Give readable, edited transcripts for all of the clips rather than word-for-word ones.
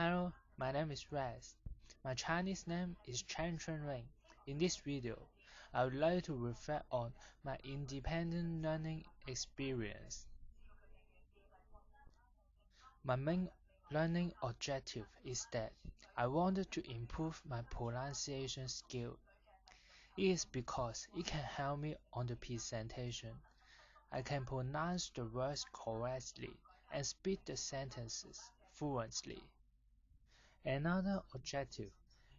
Hello, my name is Rex. My Chinese name is Chen Chunring. In this video, I would like to reflect on my independent learning experience. My main learning objective is that I wanted to improve my pronunciation skill. It is because it can help me on the presentation. I can pronounce the words correctly and speak the sentences fluently. Another objective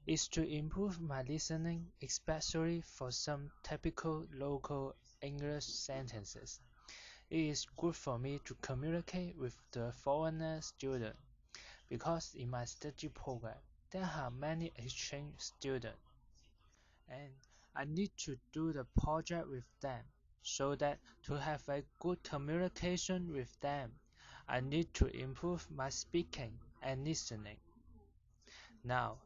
is to improve my listening, especially for some typical local English sentences. It is good for me to communicate with the foreigner student because in my study program there are many exchange students and I need to do the project with them so that to have a good communication with them, I need to improve my speaking and listening. Now,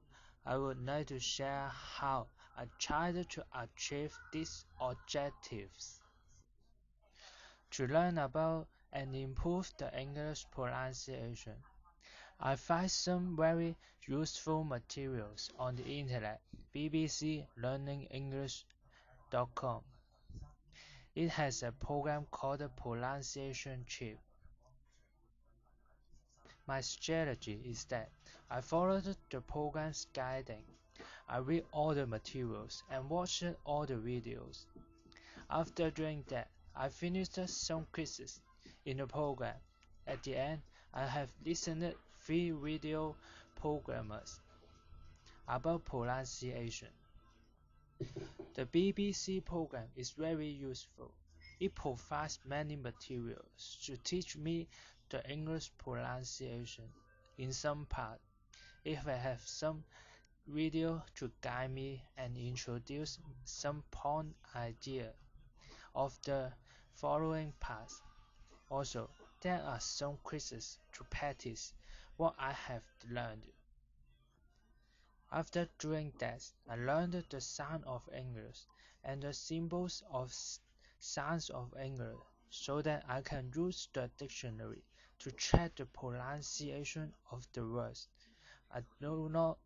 I would like to share how I tried to achieve these objectives. To learn about and improve the English pronunciation, I find some very useful materials on the internet, bbclearningenglish.com. It has a program called Pronunciation Chip. My strategy is that I followed the program's guiding. I read all the materials and watched all the videos. After doing that, I finished some quizzes in the program. At the end, I have listened 3 video programs about pronunciation. The BBC program is very useful. It provides many materials to teach me the English pronunciation. In some part, if I have some video to guide me and introduce some point idea of the following parts. Also, there are some quizzes to practice what I have learned. After doing that, I learned the sound of English and the symbols of sounds of English so that I can use the dictionary to check the pronunciation of the words. I do not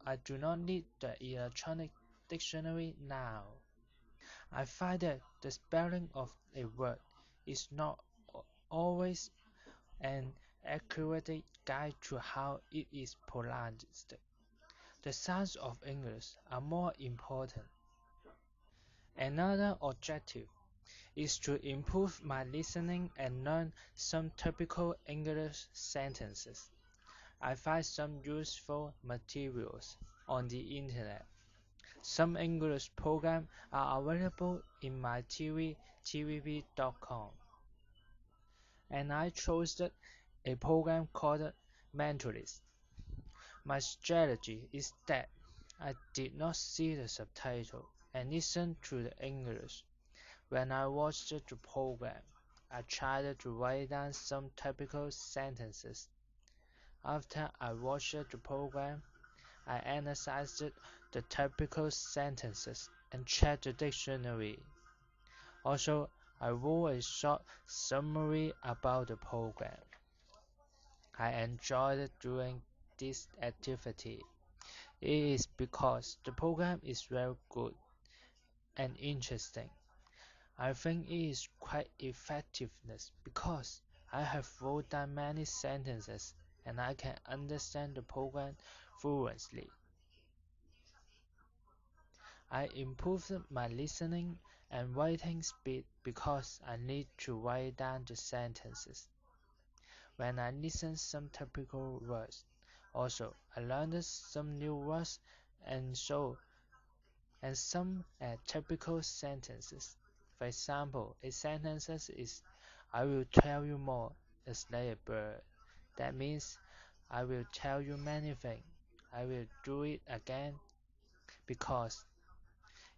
need the electronic dictionary now. I find that the spelling of a word is not always an accurate guide to how it is pronounced. The sounds of English are more important. Another objective is to improve my listening and learn some typical English sentences. I find some useful materials on the internet. Some English programs are available in my tvp.com, and I chose a program called Mentalist. My strategy is that I did not see the subtitle and listen to the English. When I watched the program, I tried to write down some typical sentences. After I watched the program, I analyzed the typical sentences and checked the dictionary. Also, I wrote a short summary about the program. I enjoyed doing this activity. It is because the program is very good and interesting. I think it is quite effective because I have wrote down many sentences and I can understand the program fluently. I improved my listening and writing speed because I need to write down the sentences. When I listen some typical words, also I learned some new words and some typical sentences. For example, a sentence is I will tell you more is like a bird. That means I will tell you many things. I will do it again because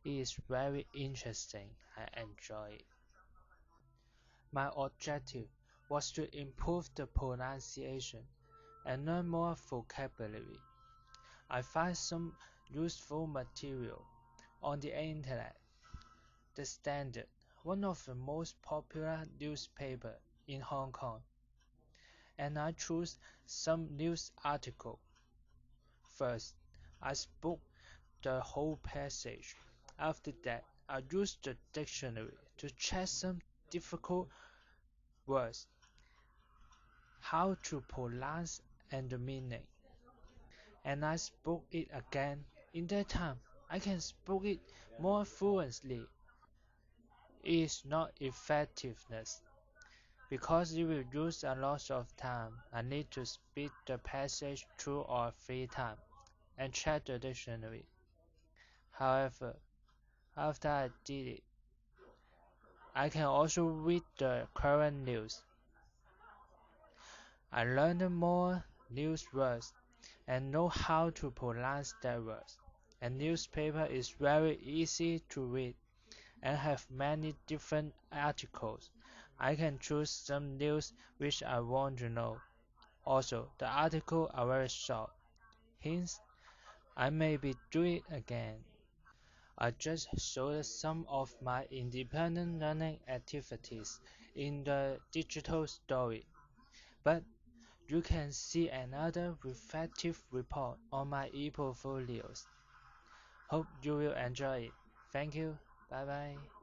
it is very interesting. I enjoy it. My objective was to improve the pronunciation and learn more vocabulary. I find some useful material on the internet. The Standard, one of the most popular newspapers in Hong Kong, and I chose some news articles. First, I spoke the whole passage. After that, I used the dictionary to check some difficult words, how to pronounce and the meaning. And I spoke it again. In that time, I can speak it more fluently. It is not effectiveness, because it will use a lot of time. I need to speak the passage 2 or 3 times and check the dictionary. However, after I did it, I can also read the current news. I learned more news words and know how to pronounce their words. A newspaper is very easy to read and have many different articles. I can choose some news which I want to know. Also, the articles are very short. Hence, I may be doing it again. I just showed some of my independent learning activities in the digital story, but you can see another reflective report on my e-portfolios. Hope you will enjoy it. Thank you. Bye bye.